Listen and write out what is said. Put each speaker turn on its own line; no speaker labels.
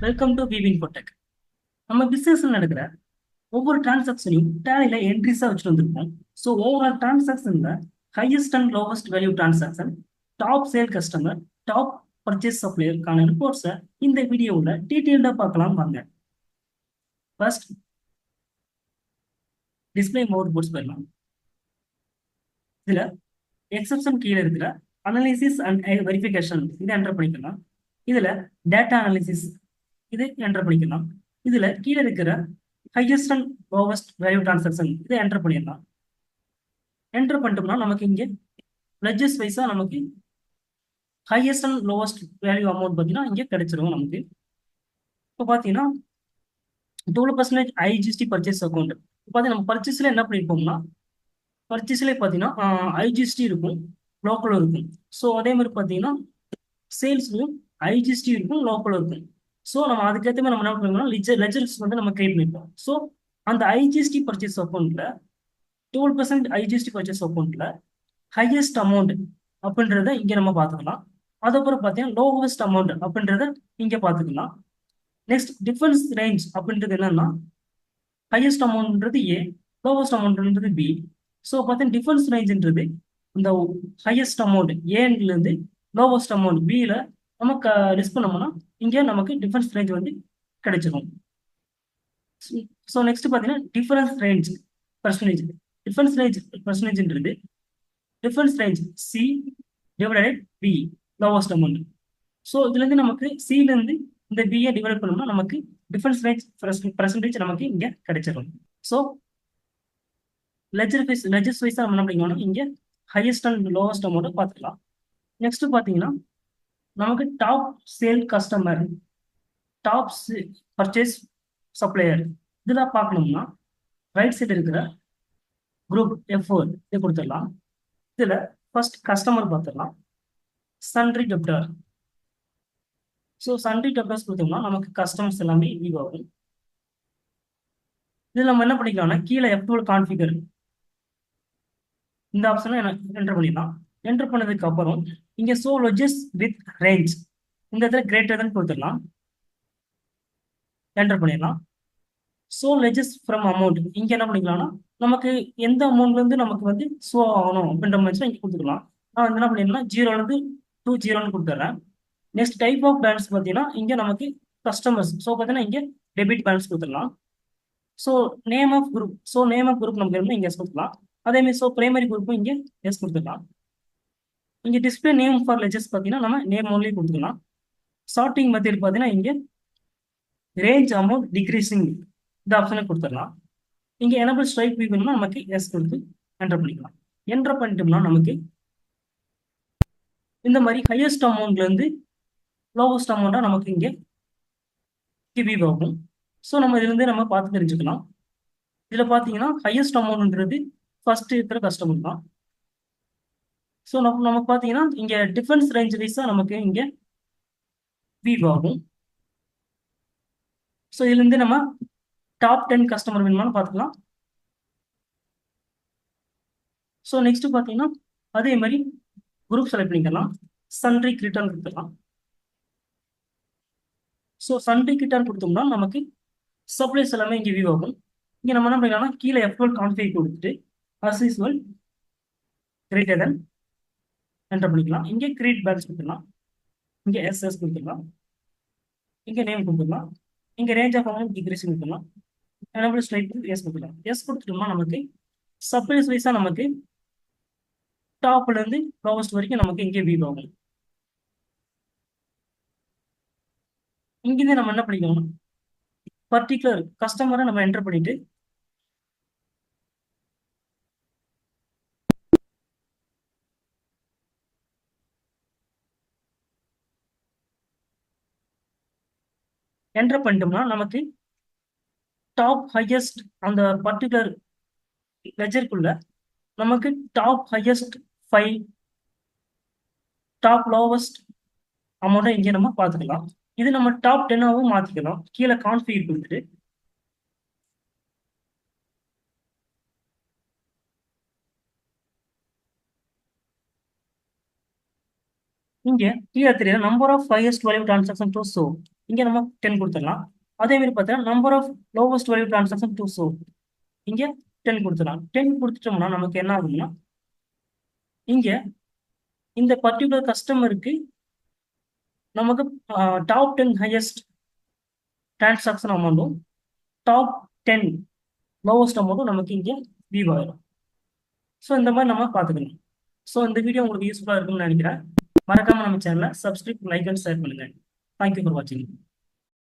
Welcome to V V Infotech. நம்ம பிசினஸ்ல நடக்கிற ஒவ்வொரு டிரான்சாக்ஷனையும் டேலியில என்ட்ரிஸா வச்சுட்டு வந்திருப்போம். ஸோ ஓவரால் டிரான்சாக்ஷன்ல highest and lowest value transaction, top sale customer, top purchase சப்ளையருக்கான ரிப்போர்ட்ஸை இந்த வீடியோவில் டீட்டெயில்டா பார்க்கலாம் வாங்க. ஃபர்ஸ்ட் டிஸ்பிளே மோட் போர்ட்ஸ் போயிடலாம். இதுல எக்ஸப்ஷன் கீழே இருக்கிற அனலிசிஸ் அண்ட் வெரிஃபிகேஷன் இதை என்டர் பண்ணிக்கலாம். இதுல டேட்டா அனாலிசிஸ் இது என்டர் பண்ணிக்கலாம். இதுல கீழே இருக்கிற highest and lowest value transaction இதை என்டர் பண்ணிடலாம். என்டர் பண்ணிட்டோம்னா நமக்கு இங்கே லெட்ஜஸ் வைஸா நமக்கு highest and lowest value amount பார்த்தீங்கன்னா இங்கே கிடைச்சிரும் நமக்கு. இப்போ பார்த்தீங்கன்னா 12% ஐஜிஎஸ்டி பர்ச்சேஸ் அக்கௌண்ட் பார்த்தீங்கன்னா நம்ம பர்ச்சேஸ்ல என்ன பண்ணிருப்போம்னா பர்ச்சேஸ்ல பார்த்தீங்கன்னா ஐஜிஎஸ்டி இருக்கும், லோக்கலும் இருக்கும். ஸோ அதே மாதிரி பார்த்தீங்கன்னா சேல்ஸ்லையும் ஐஜிஎஸ்டி இருக்கும், லோக்கலும் இருக்கும். ஸோ நம்ம அதுக்கேற்ற மாதிரி நம்ம என்ன பண்ணுவோம்னா லெஜர்ஸ் வந்து நம்ம கிரியேட் பண்ணிப்போம். ஸோ அந்த ஐஜிஎஸ்டி பர்ச்சேஸ் அக்கௌண்ட்ல 12% ஐஜிஎஸ்டி பர்ச்சேஸ் அக்கௌண்ட்ல ஹையஸ்ட் அமௌண்ட் அப்படின்றத இங்க நம்ம பார்த்துக்கலாம். அதுக்கப்புறம் பார்த்தீங்கன்னா லோவஸ்ட் அமௌண்ட் அப்படின்றத இங்க பார்த்துக்கலாம். நெக்ஸ்ட் டிஃபரன்ஸ் ரேஞ்ச் அப்படின்றது என்னன்னா ஹையஸ்ட் அமௌண்ட்ன்றது ஏ, லோவஸ்ட் அமௌண்ட்ன்றது பி. ஸோ பார்த்தீங்கன்னா டிஃபரன்ஸ் ரேஞ்சுன்றது இந்த ஹையஸ்ட் அமௌண்ட் ஏல இருந்து லோவஸ்ட் அமௌண்ட் பில நமக்கு லிஸ்ட் பண்ணோம்னா இங்கே நமக்கு டிஃபரன்ஸ் ரேஞ்ச் வந்து கிடைச்சிடும். ஸோ நெக்ஸ்ட் பார்த்தீங்கன்னா difference range percentage. Difference range பர்சன்டேஜ்ன்றது difference range C divided B, lowest amount. So இதுலேருந்து நமக்கு சிலேருந்து இந்த பியை டிவைட் பண்ணோம்னா நமக்கு டிஃபரன்ஸ் ரேஞ்ச் பர்சன்டேஜ் நமக்கு இங்கே கிடைச்சிடும். ஸோ லெஜர்ஸ் வைஸாக நம்ம என்ன பண்ணிக்கணும், இங்கே ஹையஸ்ட் அண்ட் லோவஸ்ட் அமௌண்ட்டை பார்த்துக்கலாம். நெக்ஸ்ட் பார்த்தீங்கன்னா நமக்கு top sale customer, top purchase supplier இதெல்லாம் பார்க்கணும்னா ரைட் சைடு இருக்கிற குரூப் F4 இதை கொடுத்துடலாம். இதில் ஃபர்ஸ்ட் கஸ்டமர் பார்த்துடலாம், sundry debtor. So sundry debtors கொடுத்தோம்னா நமக்கு கஸ்டமர்ஸ் எல்லாமே வியூ ஆகும். இதில் நம்ம என்ன பண்ணிக்கலாம்னா கீழே F12 கான்ஃபிகர் இந்த ஆப்ஷனை என்டர் பண்ணிடலாம். என்டர் பண்ணதுக்கு அப்புறம் இங்கே ஷோ லெட்ஜஸ் வித் ரேஞ்ச் இந்த இடத்துல கிரேட்டர் தென் கொடுத்துடலாம். என்டர் பண்ணிடலாம். ஷோ லெட்ஜஸ் ஃப்ரம் அமௌண்ட் இங்கே என்ன பண்ணிக்கலாம்னா நமக்கு எந்த அமௌண்ட்லேருந்து நமக்கு வந்து ஷோ ஆகணும் அப்படின்ற மாதிரி இங்கே கொடுத்துக்கலாம். நான் வந்து என்ன பண்ணிடலாம் 0லேருந்து 20 கொடுத்துட்றேன். நெக்ஸ்ட் டைப் ஆஃப் பேலன்ஸ் பார்த்தீங்கன்னா இங்கே நமக்கு கஸ்டமர்ஸ். ஸோ பார்த்தீங்கன்னா இங்கே டெபிட் பேலன்ஸ் கொடுத்துடலாம். So name of group, so name of group நமக்கு இருந்தால் இங்கே எஸ் கொடுத்துக்கலாம். அதேமாதிரி ஸோ பிரைமரி குரூப்பும் இங்கே எஸ் கொடுத்துடலாம். இங்கே டிஸ்பிளே நேம் ஃபார் லெஜர்ஸ் பார்த்தீங்கன்னா நம்ம நேம் ஒன்லி கொடுத்துக்கலாம். சார்ட்டிங் மெத்தட் பார்த்தீங்கன்னா இங்கே ரேஞ்ச் அமௌண்ட் டிக்ரீசிங் இந்த ஆப்ஷனை கொடுத்துடலாம். இங்கே எனபிள் ஸ்ட்ரைக் வியூ வேணும்னா நமக்கு எஸ் கொடுத்து என்டர் பண்ணிக்கலாம். என்டர் பண்ணிட்டோம்னா நமக்கு இந்த மாதிரி ஹையஸ்ட் அமௌண்ட்லேருந்து லோவஸ்ட் அமௌண்ட்டாக நமக்கு இங்கே வியூ ஆகும். ஸோ நம்ம இதுலேருந்து நம்ம பார்த்து தெரிஞ்சுக்கலாம். இதில் பார்த்தீங்கன்னா ஹையஸ்ட் அமௌண்ட்ன்றது ஃபர்ஸ்ட் இருக்கிற கஸ்டமர் தான். ஸோ நமக்கு பார்த்தீங்கன்னா இங்கே டிஃபரன்ஸ் ரேஞ்ச் வைஸாக நமக்கு இங்கே வியூ ஆகும். ஸோ இதுலேருந்து நம்ம டாப் 10 கஸ்டமர் வேணுமானு பார்த்துக்கலாம். ஸோ நெக்ஸ்ட் பார்த்தீங்கன்னா அதே மாதிரி குரூப் செலக்ட் பண்ணிக்கலாம். சன்ட்ரி கிரிட்டான் கொடுத்துடலாம். ஸோ சன்ட்ரி கிரிட்டான் கொடுத்தோம்னா நமக்கு சப்ளைஸ் எல்லாமே இங்கே வியூ ஆகும். இங்கே நம்ம என்ன பண்ணிக்கலாம்னா கீழே F12 கான்ஃபிகர் கொடுத்துட்டு as usual greater than enter பண்ணிக்கலாம். இங்கே கிரியேட் பேலன்ஸ் கொடுத்துடலாம். இங்கே எஸ்எஸ் கொடுத்துடலாம். இங்கே நேம் கொடுத்துடலாம். இங்கே ரேஞ்ச் ஆஃப் அமௌண்ட் டிக்ரீஸ் கொடுத்துடலாம். எனபிள் ஸ்ட்ரைக் எஸ் கொடுத்துடலாம். எஸ் கொடுத்துட்டோம்னா நமக்கு சப்ளைஸ் வைஸாக நமக்கு டாப்லேருந்து லோவஸ்ட் வரைக்கும் நமக்கு இங்கே வியூ ஆகும். இங்கேருந்து நம்ம என்ன பண்ணிக்கணும், பர்டிகுலர் கஸ்டமரை நம்ம என்டர் பண்ணிட்டு என்டர் பண்ணிட்டோம்னா நமக்கு டாப் ஹையஸ்ட் அந்த பர்டிகுலர் லெஜருக்குள்ள நமக்கு டாப் ஹையஸ்ட் 5 டாப் லோவஸ்ட் அமௌண்ட்டை இங்கே நம்ம பார்த்துக்கலாம். இது நம்ம டாப் 10ஆகவும் மாற்றிக்கலாம். கீழே கான்ஃபிகர் கொடுத்துட்டு இங்கே கீழே தெரியுது number of highest value transaction to show. இங்க நம்ம 10 கொடுத்துடலாம். அதே மாதிரி பார்த்தீங்கன்னா number of lowest value transaction to show, இங்க 10 கொடுத்துடலாம். 10 கொடுத்துட்டோம்னா நமக்கு என்ன ஆகும்னா, இங்க இந்த பர்டிகுலர் கஸ்டமருக்கு நமக்கு டாப் 10 ஹையஸ்ட் டிரான்சாக்ஷன் அமௌண்ட்டும் டாப் 10 லோவஸ்ட் அமௌண்ட்டும் நமக்கு இங்கே வியூ ஆயிடும். ஸோ இந்த மாதிரி நம்ம பார்த்துக்கணும். ஸோ இந்த வீடியோ உங்களுக்கு யூஸ்ஃபுல்லாக இருக்கும்னு நினைக்கிறேன். மறக்காம நம்ம சேனலை சப்ஸ்கிரைப், லைக் அண்ட் ஷேர் பண்ணுங்க. தேங்க்யூ ஃபார் வாட்சிங்.